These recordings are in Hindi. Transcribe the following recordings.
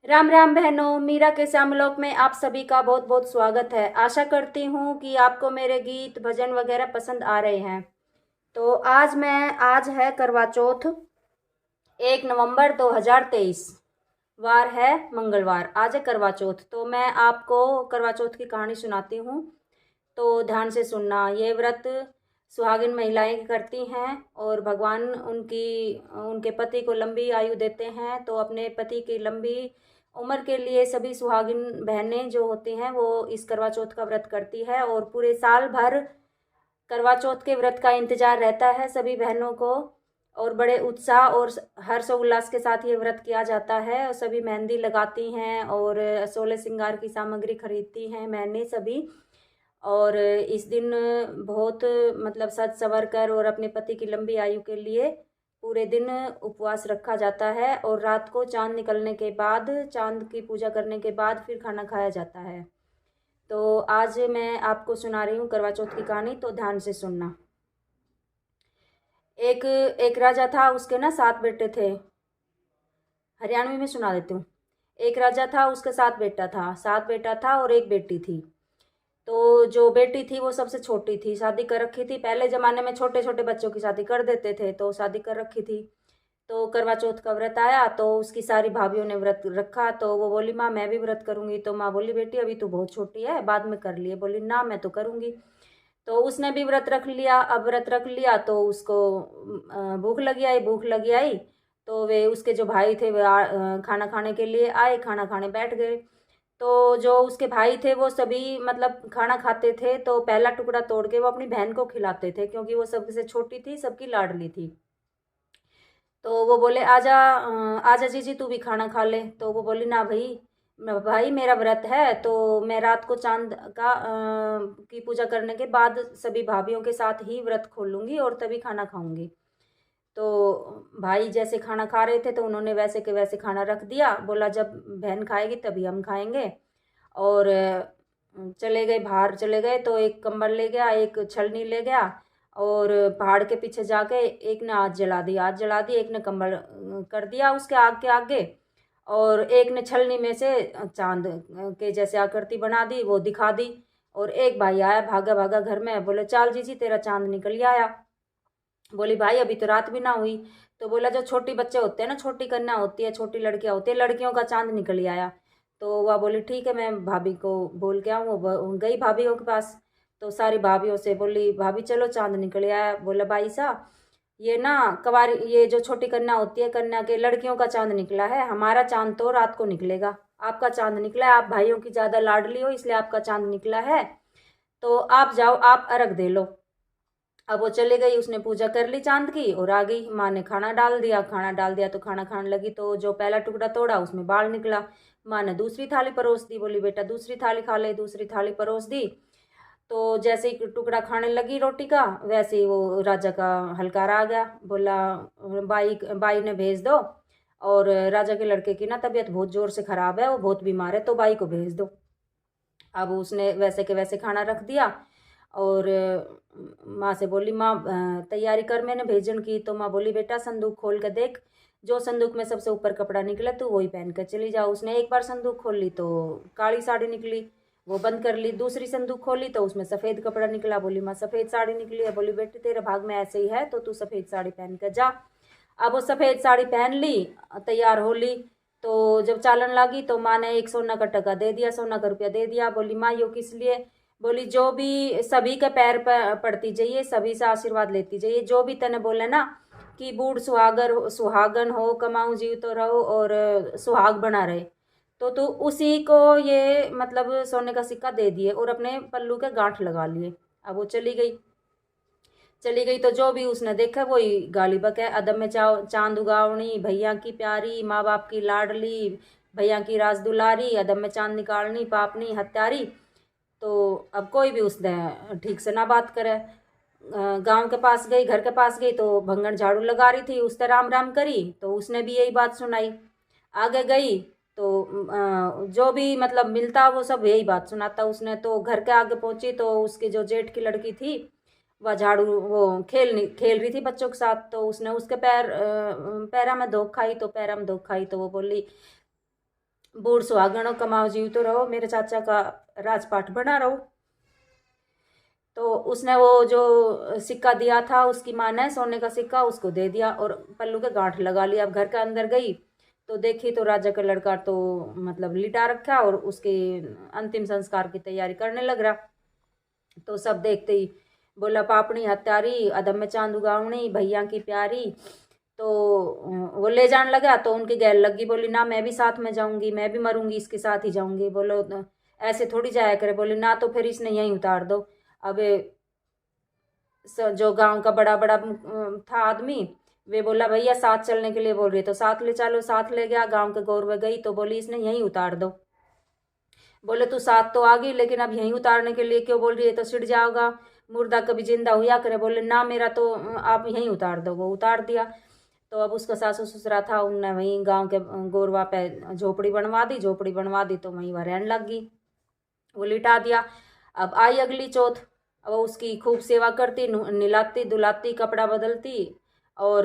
राम राम बहनों, मीरा के श्यामलोक में आप सभी का बहुत बहुत स्वागत है। आशा करती हूँ कि आपको मेरे गीत भजन वगैरह पसंद आ रहे हैं। तो आज है करवा चौथ, 1 नवंबर 2023। वार है मंगलवार। आज है करवा चौथ। तो मैं आपको करवा चौथ की कहानी सुनाती हूँ, तो ध्यान से सुनना। ये व्रत सुहागिन महिलाएं करती हैं और भगवान उनके पति को लंबी आयु देते हैं। तो अपने पति की लंबी उम्र के लिए सभी सुहागिन बहनें जो होती हैं वो इस करवा चौथ का व्रत करती है, और पूरे साल भर करवा चौथ के व्रत का इंतजार रहता है सभी बहनों को। और बड़े उत्साह और हर्षोल्लास के साथ ये व्रत किया जाता है, और सभी मेहंदी लगाती हैं और 16 श्रृंगार की सामग्री खरीदती हैं मैंने सभी। और इस दिन बहुत मतलब सज संवर कर और अपने पति की लंबी आयु के लिए पूरे दिन उपवास रखा जाता है, और रात को चांद निकलने के बाद, चांद की पूजा करने के बाद फिर खाना खाया जाता है। तो आज मैं आपको सुना रही हूँ करवा चौथ की कहानी, तो ध्यान से सुनना। एक एक राजा था, उसके ना 7 बेटे थे। हरियाणवी में सुना देती हूँ। एक राजा था, उसके 7 बेटा था। 7 बेटा था और एक बेटी थी। तो जो बेटी थी वो सबसे छोटी थी, शादी कर रखी थी। पहले ज़माने में छोटे छोटे बच्चों की शादी कर देते थे, तो शादी कर रखी थी। तो करवा चौथ का व्रत आया तो उसकी सारी भाभीयों ने व्रत रखा। तो वो बोली, माँ मैं भी व्रत करूँगी। तो माँ बोली, बेटी अभी तो बहुत छोटी है, बाद में कर लिए। बोली, ना मैं तो करूँगी। तो उसने भी व्रत रख लिया। अब व्रत रख लिया तो उसको भूख लगी आई। तो वे उसके जो भाई थे वे खाना खाने के लिए आए, खाना खाने बैठ गए। तो जो उसके भाई थे वो सभी मतलब खाना खाते थे, तो पहला टुकड़ा तोड़ के वो अपनी बहन को खिलाते थे, क्योंकि वो सबसे छोटी थी, सबकी लाडली थी। तो वो बोले, आजा आजा जीजी तू भी खाना खा ले। तो वो बोली, ना भाई, भाई मेरा व्रत है, तो मैं रात को चांद की पूजा करने के बाद सभी भाभीयों के साथ ही व्रत खोलूंगी और तभी खाना खाऊंगी। तो भाई जैसे खाना खा रहे थे तो उन्होंने वैसे के वैसे खाना रख दिया। बोला, जब बहन खाएगी तभी हम खाएंगे। और चले गए, बाहर चले गए। तो एक कंबल ले गया, एक छलनी ले गया, और पहाड़ के पीछे जाके एक ने आग जला दी, एक ने कंबल कर दिया उसके आग के आगे, और एक ने छलनी में से चांद के जैसे आकृति बना दी, वो दिखा दी। और एक भाई आया भागा भागा घर में, बोले, चाल जीजी तेरा चांद निकल आया। बोली, भाई अभी तो रात भी ना हुई। तो बोला, जो छोटी बच्चे होते हैं ना, छोटी कन्या होती है, छोटी लड़कियां होती है, लड़कियों का चांद निकल आया। तो वह बोली, ठीक है मैं भाभी को बोल के आऊँ। वो गई भाभीियों के पास। तो सारी भाभीियों से बोली, भाभी चलो चांद निकल आया। बोला, भाई साहब ये ना कवारी, ये जो छोटी कन्या होती है, कन्या के लड़कियों का चांद निकला है, हमारा चांद तो रात को निकलेगा। आपका चांद निकला है, आप भाइयों की ज्यादा लाडली हो इसलिए आपका चांद निकला है। तो आप जाओ, आप अर्घ दे लो। अब वो चली गई, उसने पूजा कर ली चांद की और आ गई। माँ ने खाना डाल दिया। खाना डाल दिया तो खाना खाने लगी, तो जो पहला टुकड़ा तोड़ा उसमें बाल निकला। माँ ने दूसरी थाली परोस दी। बोली, बेटा दूसरी थाली खा ले। दूसरी थाली परोस दी। तो जैसे ही टुकड़ा खाने लगी रोटी का, वैसे ही वो राजा का हलकारा आ गया। बोला, बाई बाई ने भेज दो, और राजा के लड़के की ना तबीयत बहुत जोर से खराब है, वो बहुत बीमार है, तो बाई को भेज दो। अब उसने वैसे के वैसे खाना रख दिया, और माँ से बोली, माँ तैयारी कर मैंने भेजन की। तो माँ बोली, बेटा संदूक खोल कर देख, जो संदूक में सबसे ऊपर कपड़ा निकला तो वही पहन कर चली जाओ। उसने एक बार संदूक खोल ली तो काली साड़ी निकली, वो बंद कर ली। दूसरी संदूक खोली तो उसमें सफ़ेद कपड़ा निकला। बोली, माँ सफ़ेद साड़ी निकली है। बोली, बेटे तेरे भाग में ऐसे ही है, तो तू सफ़ेद साड़ी पहन कर जा। अब वो सफ़ेद साड़ी पहन ली, तैयार हो ली। तो जब चालन लगी तो माँ ने एक सोना का टका दे दिया, सोना का रुपया दे दिया। बोली, माँ यो किस लिए? बोली, जो भी सभी के पैर पर पड़ती जाइए, सभी से आशीर्वाद लेती जाइए। जो भी तने बोले ना कि बूढ़ सुहागन हो, कमाऊँ जीव तो रहो और सुहाग बना रहे, तो उसी को ये मतलब सोने का सिक्का दे दिए और अपने पल्लू के गांठ लगा लिए। अब वो चली गई तो जो भी उसने देखा वही गाली बके, अदब में चांद उगावनी, भैया की प्यारी, माँ बाप की लाडली, भैया की राज दुलारी, अदब में चांद निकालनी, पापनी हत्यारी। तो अब कोई भी उसने ठीक से ना बात करे। गांव के पास गई, घर के पास गई, तो भंगन झाड़ू लगा रही थी, उसने राम राम करी तो उसने भी यही बात सुनाई। आगे गई तो जो भी मतलब मिलता वो सब यही बात सुनाता। उसने तो घर के आगे पहुंची तो उसकी जो जेठ की लड़की थी वह झाड़ू वो खेल रही थी बच्चों के साथ। तो उसने उसके पैरा में धोख खाई, तो पैरा में धोख खाई तो वो बोली, बूढ़ सुहागणों कमाओ जीव तो रहो, मेरे चाचा का राजपाट बना रहो। तो उसने वो जो सिक्का दिया था उसकी माँ ने, सोने का सिक्का, उसको दे दिया और पल्लू के गांठ लगा लिया। अब घर के अंदर गई तो देखी तो राजा का लड़का तो मतलब लिटा रखा और उसके अंतिम संस्कार की तैयारी करने लग रहा। तो सब देखते ही बोला, पापड़ी हत्यारी, अदम में चांद उगावनी, भैया की प्यारी। तो वो ले जाने लगा तो उनकी गैल लगी, बोली ना मैं भी साथ में जाऊंगी, मैं भी मरूंगी इसके साथ ही जाऊंगी। बोलो ऐसे थोड़ी जाया करे। बोले ना तो फिर इसने यहीं उतार दो। अब जो गांव का बड़ा बड़ा था आदमी, वे बोला भैया साथ चलने के लिए बोल रही है तो साथ ले चलो। साथ ले गया, गांव के गौर में गई तो बोली इसने यहीं उतार दो। बोले तू साथ तो आ गई लेकिन अब यहीं उतारने के लिए क्यों बोल रही है, तो सिट जाओगा, मुर्दा कभी जिंदा हुआ करे। बोले ना मेरा तो आप यहीं उतार दो। वो उतार दिया। तो अब उसका सासू ससुरा था, उनने वहीं गांव के गोरवा पे झोपड़ी बनवा दी। झोपड़ी बनवा दी तो वहीं वह रहने लग गई, वो लिटा दिया। अब आई अगली चौथ, अब उसकी खूब सेवा करती, निलाती दुलाती, कपड़ा बदलती और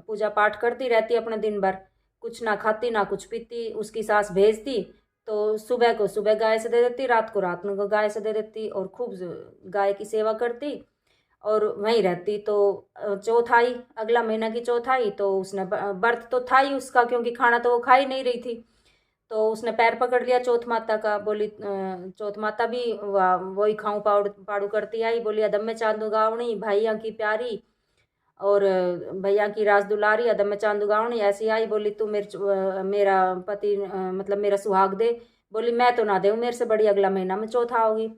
पूजा पाठ करती रहती अपने दिन भर। कुछ ना खाती ना कुछ पीती। उसकी सास भेजती तो सुबह को सुबह गाय से दे देती, रात को गाय से दे देती और खूब गाय की सेवा करती और वहीं रहती। तो चौथ आई, अगला महीना की चौथ आई तो उसने व्रत तो था ही उसका, क्योंकि खाना तो वो खा ही नहीं रही थी। तो उसने पैर पकड़ लिया चौथ माता का। बोली चौथ माता भी वही खाऊं पाड़ू पाड़ू करती आई। बोली अदम में चांद उगावनी, भैया की प्यारी और भैया की राज दुलारी, अदम में चांद उगावनी, ऐसी आई। बोली तू मेरा पति मतलब मेरा सुहाग दे। बोली मैं तो ना दूँ, मेरे से बड़ी अगला महीना में चौथ आओगी।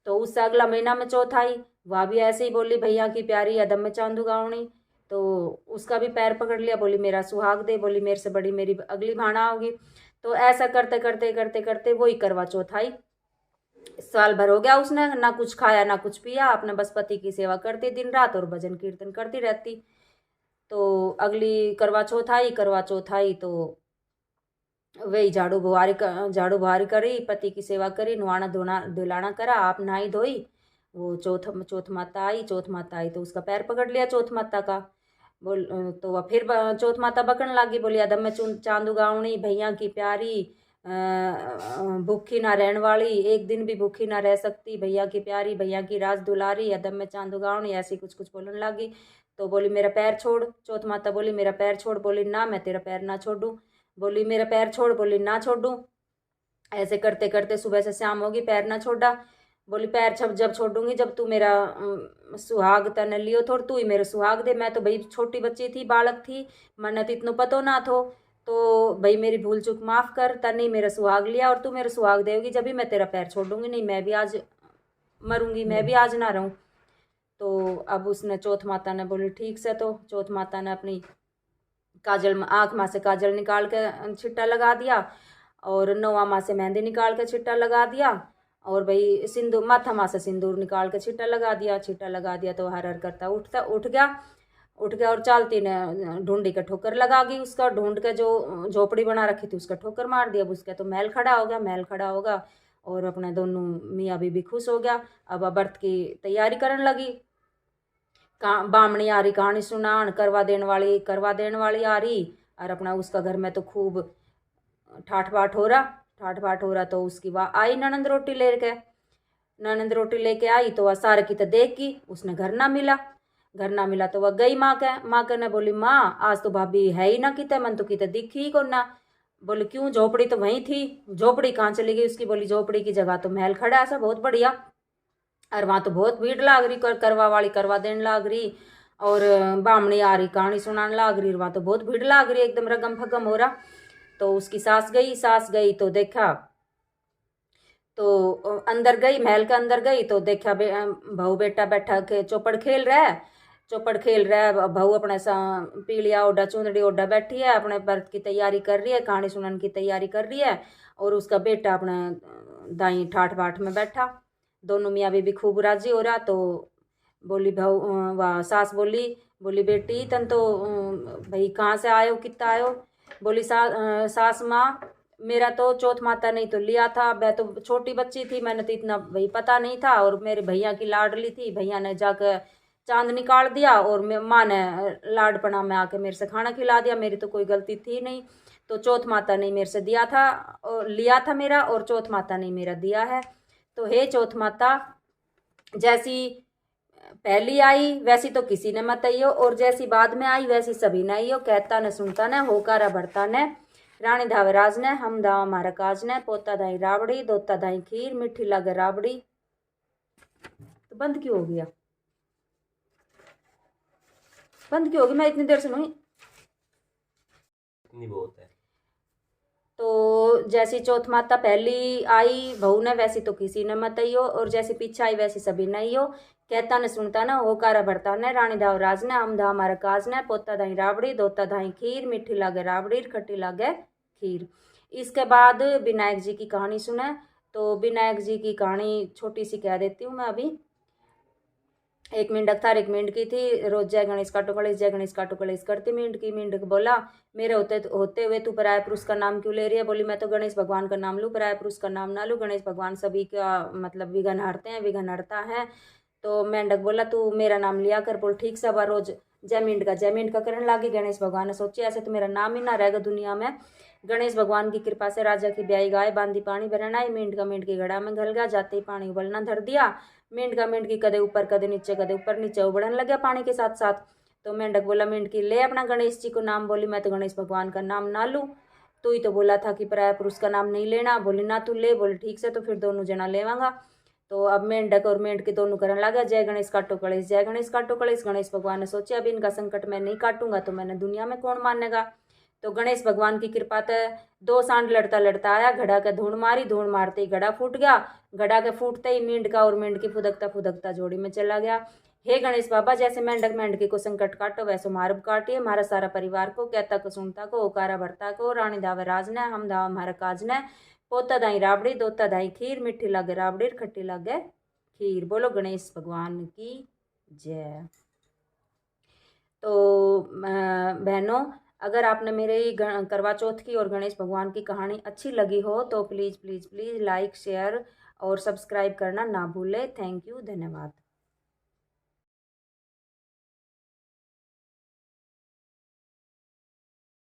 तो उससे अगला महीना में चौथ आई, वह भी ऐसे ही बोली भैया की प्यारी, अदम में चांद उगावनी। तो उसका भी पैर पकड़ लिया, बोली मेरा सुहाग दे। बोली मेरे से बड़ी मेरी अगली भाणा होगी। तो ऐसा करते करते करते करते वही करवा चौथ आई। साल भर हो गया उसने ना कुछ खाया ना कुछ पिया, अपने बस पति की सेवा करती दिन रात और भजन कीर्तन करती रहती। तो अगली करवा चौथ आई। करवा चौथ आई तो वही झाड़ू बुहारी करी, पति की सेवा करी, नुआना धोना धुलाना करा, आप नहाई धोई। वो चौथ माता आई। चौथ माता आई तो उसका पैर पकड़ लिया चौथ माता का। बोल तो वह फिर चौथ माता बकन लागी। बोली अदम में चांद उगावनी, भैया की प्यारी, भूखी ना रहने वाली, एक दिन भी भूखी ना रह सकती, भैया की प्यारी, भैया की राज दुलारी, अदम में चांद उगावनी, ऐसी कुछ कुछ बोलने लगी। तो बोली मेरा पैर छोड़। चौथ माता बोली मेरा पैर छोड़। बोली ना मैं तेरा पैर ना छोड़ू। बोली मेरा पैर छोड़। बोली ना छोड़ू। ऐसे करते करते सुबह से शाम होगी, पैर ना छोड़ा। बोली पैर जब छोड़ूंगी जब तू मेरा सुहाग तने लियो थोड़, तू ही मेरे सुहाग दे। मैं तो भाई छोटी बच्ची थी, बालक थी, मन्नत इतनो पतो ना थो। तो भाई मेरी भूल चूक माफ कर, तने ही मेरा सुहाग लिया और तू मेरा सुहाग देगी जब भी मैं तेरा पैर छोड़ दूंगी, नहीं मैं भी आज मरूंगी, मैं भी आज ना रहूं। तो अब उसने चौथ माता ने बोली ठीक से। तो चौथ माता ने अपनी काजल आँख में से काजल निकाल के छिट्टा लगा दिया और नौवा माँ से मेहंदी निकाल के छिट्टा लगा दिया और भाई सिंदूर माथा माँ से सिंदूर निकाल के छिट्टा लगा दिया। छिट्टा लगा दिया तो हर हर करता उठ गया और चालती ने ढूंढी के ठोकर लगा गई उसका। ढूंढ के जो झोपड़ी बना रखी थी उसका ठोकर मार दिया। अब उसका तो महल खड़ा हो गया। महल खड़ा होगा और अपने दोनों मियाँ बीबी खुश हो गया। अब व्रत की तैयारी करने लगी। बामणी आ रही कहानी सुनान, करवा देने वाली आ रही और अपना उसका घर में तो खूब ठाठ बाट हो रहा। तो उसकी वाह आई ननंद रोटी लेके आई तो वह सारे की तो देख की उसने घर ना मिला। तो वह गई माँ के ने बोली माँ आज तो भाभी है ही ना किते, मन तो किते दिखी ही को ना। बोली क्यों, झोपड़ी तो वहीं थी। झोपड़ी कहाँ चली गई उसकी। बोली झोपड़ी की जगह तो महल खड़ा है, ऐसा बहुत बढ़िया, और वहाँ तो बहुत भीड़ लाग रही, करवा वाली करवा देने लाग रही और बामणी आ रही कहानी सुनाने लाग रही, वहाँ तो बहुत भीड़ लाग रही, एकदम रगम फगम हो रहा। तो उसकी सास गई तो देखा तो अंदर गई, महल के अंदर गई तो देखा बहू बेटा बैठा के चौपड़ खेल रहा है। बहू अपने पीलिया ओढ़ा चुंदड़ी ओढ़ा बैठी है, अपने व्रत की तैयारी कर रही है, कहानी सुनाने की तैयारी कर रही है और उसका बेटा अपने दाई ठाठ बाट में बैठा। दोनों मियाँ बीबी खूब राजी हो रहा। तो बोली बहू वाह सास बोली बेटी तन तो भाई कहाँ से आयो, कितना आयो। बोली सास माँ मेरा तो चौथ माता नहीं तो लिया था, मैं तो छोटी बच्ची थी, मैंने तो इतना भाई पता नहीं था और मेरे भैया की लाडली थी, भैया ने जाकर चांद निकाल दिया और माँ ने लाडपना में आके मेरे से खाना खिला दिया, मेरी तो कोई गलती थी नहीं। तो चौथ माता ने मेरे से दिया था और लिया था मेरा, और चौथ माता ने मेरा दिया है। तो हे चौथ माता, जैसी पहली आई वैसी तो किसी ने मत आइयो, और जैसी बाद में आई वैसी सभी ने आइयो। कहता न सुनता न, होकारा भरता न, रानी धावे राज ने, हम दाव हमारा काज ने, पोता दाई राबड़ी, दोता दाई खीर, मिठी लागे राबड़ी। तो बंद क्यों हो गया? बंद क्यों होगी? मैं इतनी देर से नहीं। इतनी बहुत है। तो जैसी चौथ माता पहली आई बहू ने, वैसी तो किसी ने मत आइयो, और जैसी पीछे आई वैसी सभी ने आइयो। कहता न सुनता न, होकारा भरता न, रानी दाव राज ने, हम दा हमारा काज ने, पोता दाई राबड़ी, दोता दाई खीर, मिठी लागे राबड़ी, खट्टी लागे खीर। इसके बाद विनायक जी की कहानी सुने। तो विनायक जी की कहानी छोटी सी कह देती हूँ मैं अभी। एक मेंढक था, एक मेंढकी थी, रोज जय गणेश काटो कलेश, जय गणेश काटो कलेश करती मेंढकी। मेंढक बोला, मेरे होते हुए तू पराया पुरुष का नाम क्यों ले रही है? बोली, मैं तो गणेश भगवान का नाम लूँ, पराया पुरुष का नाम ना लूँ। गणेश भगवान सभी का मतलब विघ्न हरते हैं, विघ्न हरता है। तो मेंढक बोला, तू मेरा नाम लिया कर। बोल, ठीक सब रोज जय मेंढका करने लागी। गणेश भगवान ने सोचे, ऐसे तो मेरा नाम ही ना रहेगा दुनिया में। गणेश भगवान की कृपा से राजा की ब्याई गाय बांधी पानी भरना आई। मेंढका मेंढकी घड़ा में घल गया, जाते ही पानी उबलना धर दिया। मेंढका मेंढकी कदे ऊपर कदे नीचे, कदे ऊपर नीचे उबलने लग गया पानी के साथ साथ। तो मेंढक बोला, मेंढकी ले अपना गणेश जी को नाम। बोली, मैं तो गणेश भगवान का नाम ना लूँ, तू ही तो बोला था कि पराया पुरुष का नाम नहीं लेना। बोली, ना तू ले। बोली, ठीक से, तो फिर दोनों जना लेवांगा। तो अब मेंढक और मेंढकी दोनों करने लगा, जय गणेश काटो कलेश, जय गणेश काटो कलेश। गणेश भगवान ने सोचा, अब इनका संकट मैं नहीं काटूंगा तो मैंने दुनिया में कौन मानेगा। तो गणेश भगवान की कृपा से दो सांड लड़ता लड़ता आया, घड़ा के धूण मारी, धूण मारते ही घड़ा फूट गया। घड़ा के फूटते ही मेंढका और मेंढकी फुदकता फुदकता जोड़ी में चला गया। हे गणेश बाबा, जैसे मेंढक मेंढकी को संकट काटो वैसे मार काटिए हमारा सारा परिवार को, कहता को सुनता को, ओकारा भरता को, रानी दावे राज ने, हम दाव हमारा काज ने, पोता दाई राबड़ी, दोता दाई खीर, मिठी लागे राबड़ी, खट्टी लागे खीर। बोलो गणेश भगवान की जय। तो बहनों, अगर आपने मेरे करवा चौथ की और गणेश भगवान की कहानी अच्छी लगी हो तो please please please like share और सब्सक्राइब करना ना भूलें। थैंक यू, धन्यवाद।